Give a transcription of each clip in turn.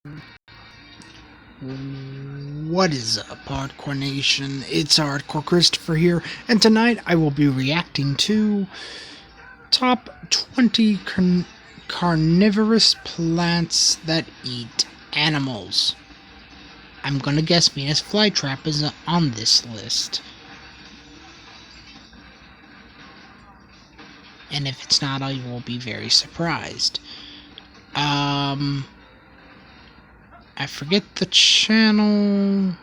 What is up, Hardcore Nation? It's Hardcore Christopher here, and tonight I will be reacting to top 20 carnivorous plants that eat animals. I'm gonna guess Venus flytrap is on this list. And if it's not, I will be very surprised. I forget the channel's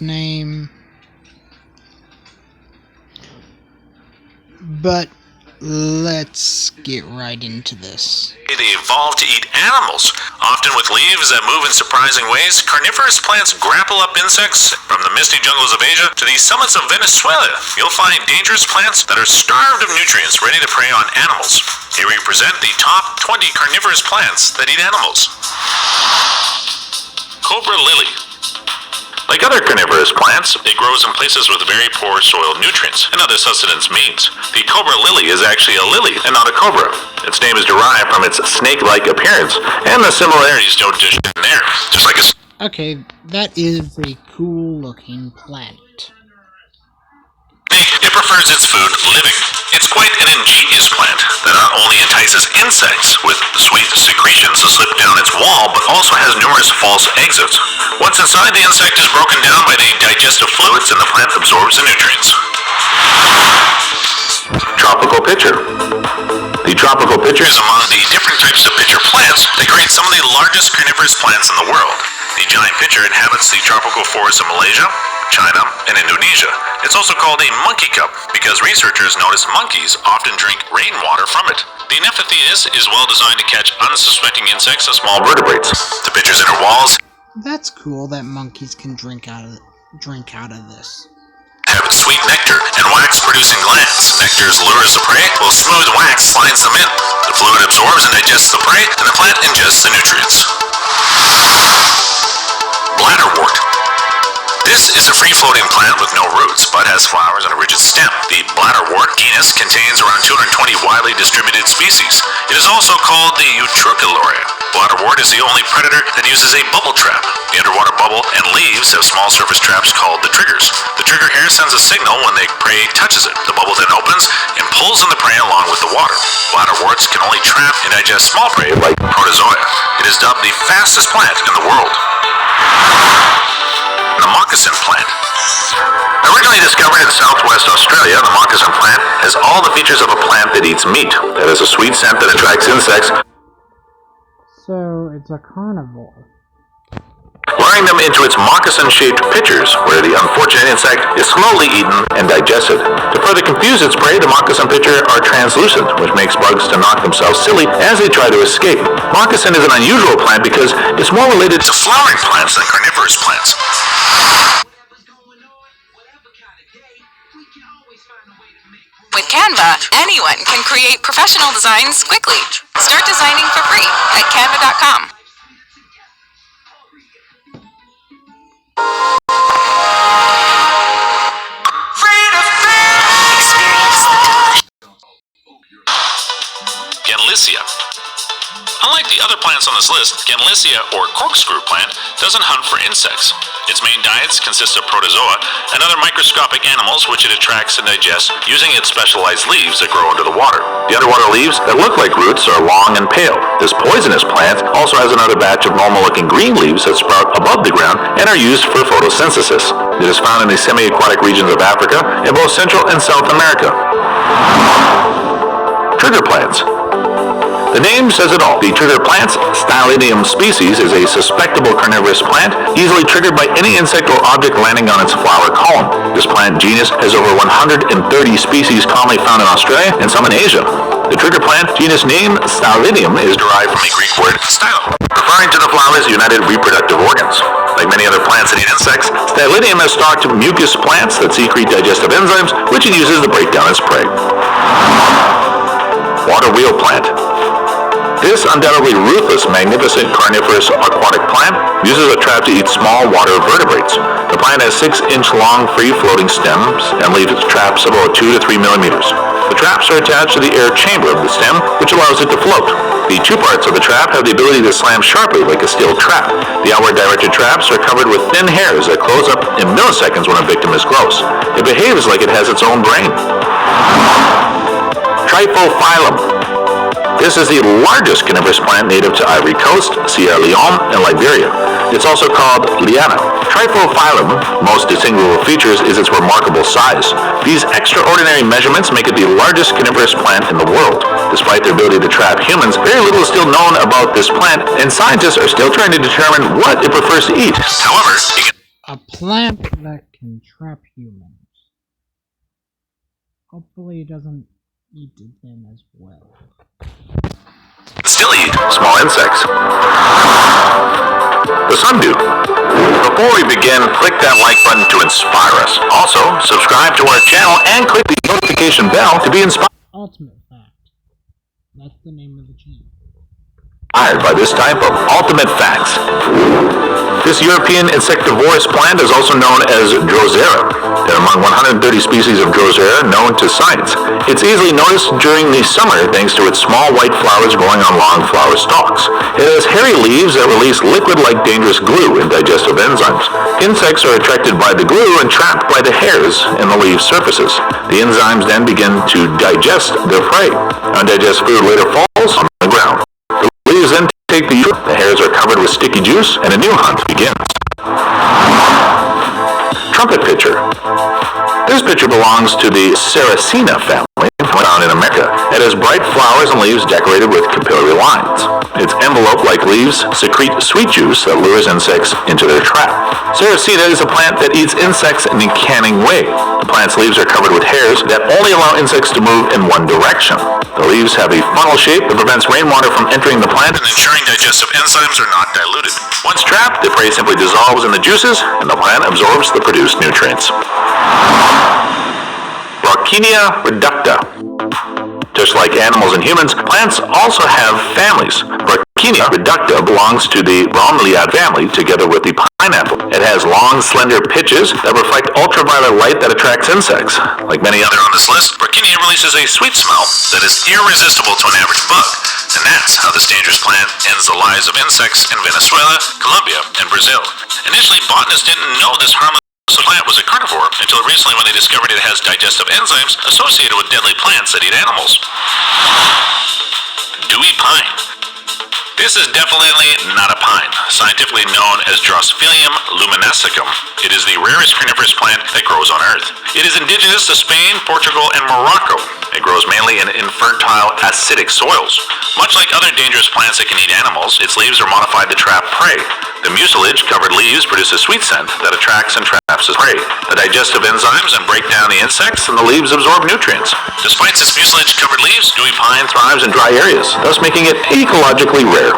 name, but let's get right into this. They evolved to eat animals, often with leaves that move in surprising ways. Carnivorous plants grapple up insects from the misty jungles of Asia to the summits of Venezuela. You'll find dangerous plants that are starved of nutrients, ready to prey on animals. Here we present the top 20 carnivorous plants that eat animals. Cobra Lily. Like other carnivorous plants, it grows in places with very poor soil nutrients and other sustenance means. The Cobra Lily is actually a lily and not a cobra. Its name is derived from its snake-like appearance, and the similarities don't just end there. Just like a... Okay, that is a cool-looking plant. It prefers its food living. It's quite an ingenious plant that not only entices insects with sweet secretions to slip down its wall, but also has numerous false exits. Once inside, the insect is broken down by the digestive fluids and the plant absorbs the nutrients. Tropical Pitcher. The tropical pitcher is among the different types of pitcher plants that create some of the largest carnivorous plants in the world. The giant pitcher inhabits the tropical forests of Malaysia, China, and Indonesia. It's also called a monkey cup because researchers notice monkeys often drink rainwater from it. The Nephthyes is well designed to catch unsuspecting insects and small vertebrates. The pitcher's inner walls... That's cool that monkeys can drink out of this. ...have sweet nectar and wax-producing glands. Nectar lures the prey, while smooth wax slides them in. The fluid absorbs and digests the prey, and the plant ingests the nutrients. Bladderwort. This is a free-floating plant with no roots, but has flowers and a rigid stem. The bladderwort genus contains around 220 widely distributed species. It is also called the Utriculoria. Bladderwort is the only predator that uses a bubble trap. The underwater bubble and leaves have small surface traps called the triggers. The trigger hair sends a signal when the prey touches it. The bubble then opens and pulls in the prey along with the water. Bladderworts can only trap and digest small prey like protozoa. It is dubbed the fastest plant in the world. The Moccasin Plant. Originally discovered in southwest Australia, the Moccasin Plant has all the features of a plant that eats meat. That has a sweet scent that attracts insects. So, it's a carnivore. Luring them into its moccasin-shaped pitchers, where the unfortunate insect is slowly eaten and digested. To further confuse its prey, the moccasin pitcher are translucent, which makes bugs to knock themselves silly as they try to escape. Moccasin is an unusual plant because it's more related to flowering plants than carnivorous plants. With Canva, anyone can create professional designs quickly. Start designing for free at canva.com. Ganlicia. Unlike the other plants on this list, Ganlicia, or corkscrew plant, doesn't hunt for insects. Its main diets consist of protozoa and other microscopic animals which it attracts and digests using its specialized leaves that grow under the water. The underwater leaves that look like roots are long and pale. This poisonous plant also has another batch of normal-looking green leaves that sprout above the ground and are used for photosynthesis. It is found in the semi-aquatic regions of Africa and both Central and South America. Trigger plants. The name says it all. The trigger plant's Stylinium species is a suspectable carnivorous plant, easily triggered by any insect or object landing on its flower column. This plant genus has over 130 species commonly found in Australia and some in Asia. The trigger plant genus name Stylinium is derived from a Greek word stylo, referring to the flower's united reproductive organs. Like many other plants that eat insects, Stylinium has stalked mucus plants that secrete digestive enzymes, which it uses to break down its prey. Water wheel plant. This undoubtedly ruthless, magnificent carnivorous aquatic plant uses a trap to eat small water vertebrates. The plant has 6-inch long free-floating stems and leaves traps of about 2 to 3 millimeters. The traps are attached to the air chamber of the stem, which allows it to float. The two parts of the trap have the ability to slam sharply like a steel trap. The outward directed traps are covered with thin hairs that close up in milliseconds when a victim is close. It behaves like it has its own brain. Phylum. This is the largest carnivorous plant native to Ivory Coast, Sierra Leone, and Liberia. It's also called liana. Phylum, most distinguishable features is its remarkable size. These extraordinary measurements make it the largest carnivorous plant in the world. Despite their ability to trap humans, very little is still known about this plant, and scientists are still trying to determine what it prefers to eat. However, a plant that can trap humans. Hopefully it doesn't eat them as well. Still eat small insects. The sundew. Before we begin, click that like button to inspire us. Also, subscribe to our channel and click the notification bell to be inspired. Ultimate Fact. That's the name of the channel. By this type of ultimate facts. This European insectivorous plant is also known as Drosera. There are among 130 species of Drosera known to science. It's easily noticed during the summer thanks to its small white flowers growing on long flower stalks. It has hairy leaves that release liquid-like dangerous glue and digestive enzymes. Insects are attracted by the glue and trapped by the hairs in the leaf surfaces. The enzymes then begin to digest their prey. Undigested food later falls on the ground. The leaves then take the hairs are covered with sticky juice, and a new hunt begins. Trumpet Pitcher. This pitcher belongs to the Sarracenia family, found in America. It has bright flowers and leaves decorated with capillary lines. Its envelope-like leaves secrete sweet juice that lures insects into their trap. Sarracenia is a plant that eats insects in a canning way. The plant's leaves are covered with hairs that only allow insects to move in one direction. The leaves have a funnel shape that prevents rainwater from entering the plant and ensuring digestive enzymes are not diluted. Once trapped, the prey simply dissolves in the juices and the plant absorbs the produced nutrients. Rakinia Reducta. Just like animals and humans, plants also have families. Rakinia Reducta belongs to the bromeliad family together with the pineapple. It has long, slender pitches that reflect ultraviolet light that attracts insects. Like many other on this list, Rakinia releases a sweet smell that is irresistible to an average bug. And that's how this dangerous plant ends the lives of insects in Venezuela, Colombia, and Brazil. Initially, botanists didn't know this harmless plant was a carnivore until recently when they discovered it has digestive enzymes associated with deadly plants that eat animals. Dewey Pine. This is definitely not a pine, scientifically known as Phylum luminescens. It is the rarest carnivorous plant that grows on Earth. It is indigenous to Spain, Portugal, and Morocco. It grows mainly in infertile, acidic soils. Much like other dangerous plants that can eat animals, its leaves are modified to trap prey. The mucilage-covered leaves produce a sweet scent that attracts and traps its prey. The digestive enzymes then break down the insects, and the leaves absorb nutrients. Despite its mucilage-covered leaves, Dewey Pine thrives in dry areas, thus making it ecologically rare.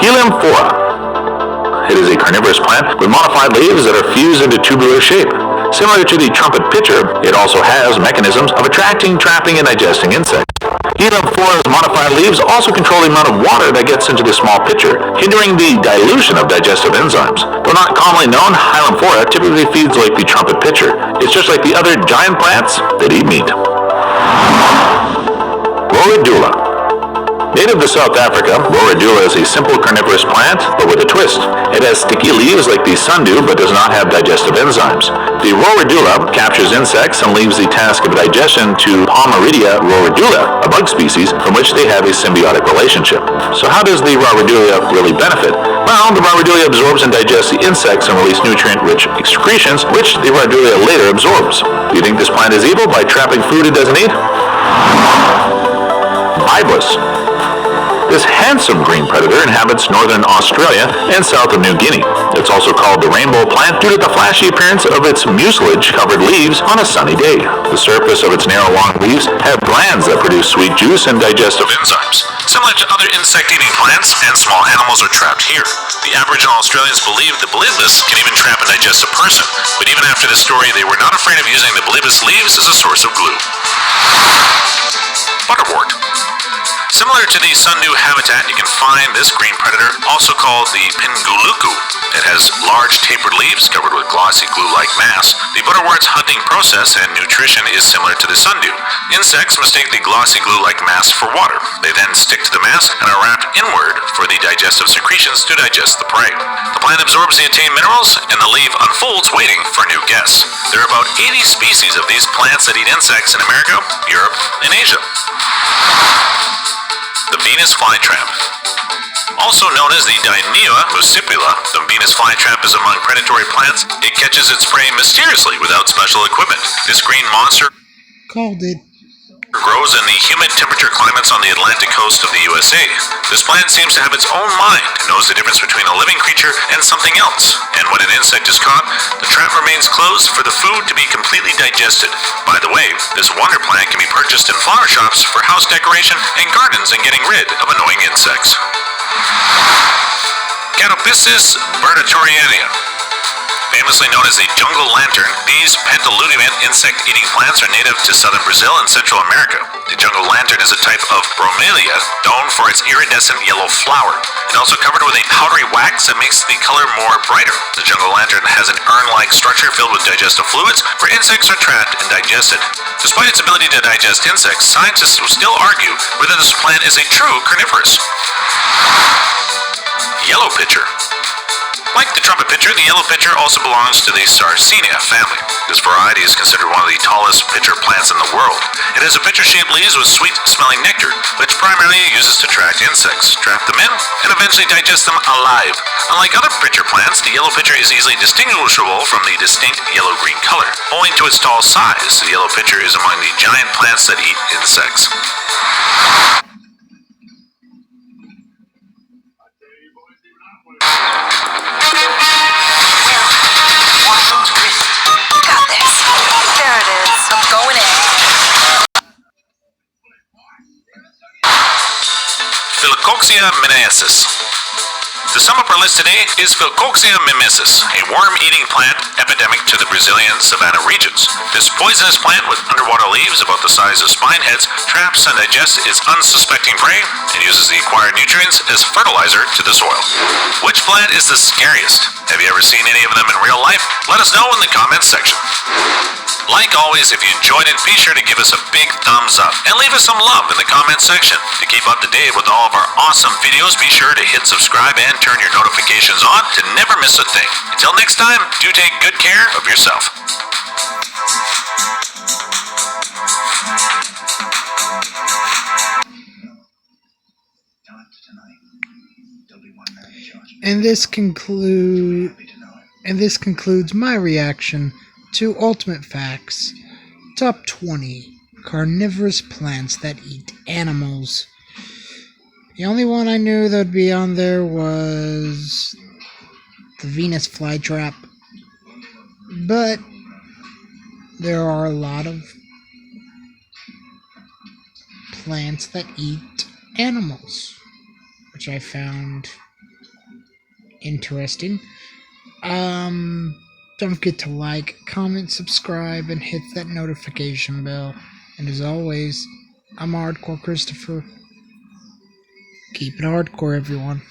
Hylamphora. It is a carnivorous plant with modified leaves that are fused into tubular shape. Similar to the trumpet pitcher, it also has mechanisms of attracting, trapping, and digesting insects. Hylamphora's modified leaves also control the amount of water that gets into the small pitcher, hindering the dilution of digestive enzymes. Though not commonly known, Hylamphora typically feeds like the trumpet pitcher. It's just like the other giant plants that eat meat. Roridula. Native to South Africa, Roridula is a simple carnivorous plant, but with a twist. It has sticky leaves like the sundew, but does not have digestive enzymes. The Roridula captures insects and leaves the task of digestion to Palmaridia roridula, a bug species from which they have a symbiotic relationship. So how does the Roridula really benefit? Well, the Roridula absorbs and digests the insects and releases nutrient-rich excretions, which the Roridula later absorbs. Do you think this plant is evil by trapping food it doesn't eat? Ibis. This handsome green predator inhabits northern Australia and south of New Guinea. It's also called the rainbow plant due to the flashy appearance of its mucilage-covered leaves on a sunny day. The surface of its narrow, long leaves have glands that produce sweet juice and digestive enzymes. Similar to other insect-eating plants, and small animals are trapped here. The Aboriginal Australians believed the Bladderwort can even trap and digest a person, but even after this story, they were not afraid of using the Bladderwort leaves as a source of glue. Bladderwort. Similar to the sundew habitat, you can find this green predator, also called the Pinguluku. It has large tapered leaves covered with glossy glue-like mass. The butterwort's hunting process and nutrition is similar to the sundew. Insects mistake the glossy glue-like mass for water. They then stick to the mass and are wrapped inward for the digestive secretions to digest the prey. The plant absorbs the attained minerals, and the leaf unfolds waiting for new guests. There are about 80 species of these plants that eat insects in America, Europe, and Asia. The Venus flytrap. Also known as the Dynia muscipula, the Venus flytrap is among predatory plants. It catches its prey mysteriously without special equipment. This green monster Called it. grows in the humid temperature climates on the Atlantic coast of the USA. This plant seems to have its own mind and knows the difference between a living creature and something else. And when an insect is caught, the trap remains closed for the food to be completely digested. By the way, this wonder plant can be purchased in flower shops for house decoration and gardens and getting rid of annoying insects. Catopsis vertitoriana. Famously known as the jungle lantern, these pentaludiment insect-eating plants are native to southern Brazil and Central America. The jungle lantern is a type of bromelia known for its iridescent yellow flower, and also covered with a powdery wax that makes the color more brighter. The jungle lantern has an urn-like structure filled with digestive fluids where insects are trapped and digested. Despite its ability to digest insects, scientists will still argue whether this plant is a true carnivorous. Yellow pitcher. Like the trumpet pitcher, the yellow pitcher also belongs to the Sarracenia family. This variety is considered one of the tallest pitcher plants in the world. It has a pitcher-shaped leaves with sweet-smelling nectar, which primarily it uses to attract insects, trap them in, and eventually digest them alive. Unlike other pitcher plants, the yellow pitcher is easily distinguishable from the distinct yellow-green color. Owing to its tall size, the yellow pitcher is among the giant plants that eat insects. Got this. There it is. I'm going in. Phyllocoxia mimesis. To sum up our list today is Phyllocoxia mimesis, a worm-eating plant epidemic to the Brazilian savanna regions. This poisonous plant with underwater leaves about the size of spine heads traps and digests its unsuspecting prey and uses the acquired nutrients as fertilizer to the soil. Which plant is the scariest? Have you ever seen any of them in real life? Let us know in the comments section. Like always, if you enjoyed it, be sure to give us a big thumbs up and leave us some love in the comments section. To keep up to date with all of our awesome videos, be sure to hit subscribe and turn your notifications on to never miss a thing. Until next time, do take good care of yourself. And this concludes my reaction to Ultimate Facts Top 20 Carnivorous Plants That Eat Animals. The only one I knew that would be on there was the Venus flytrap, but there are a lot of plants that eat animals, which I found interesting. Don't forget to like, comment, subscribe, and hit that notification bell. And as always, I'm Hardcore Christopher. Keep it hardcore, everyone.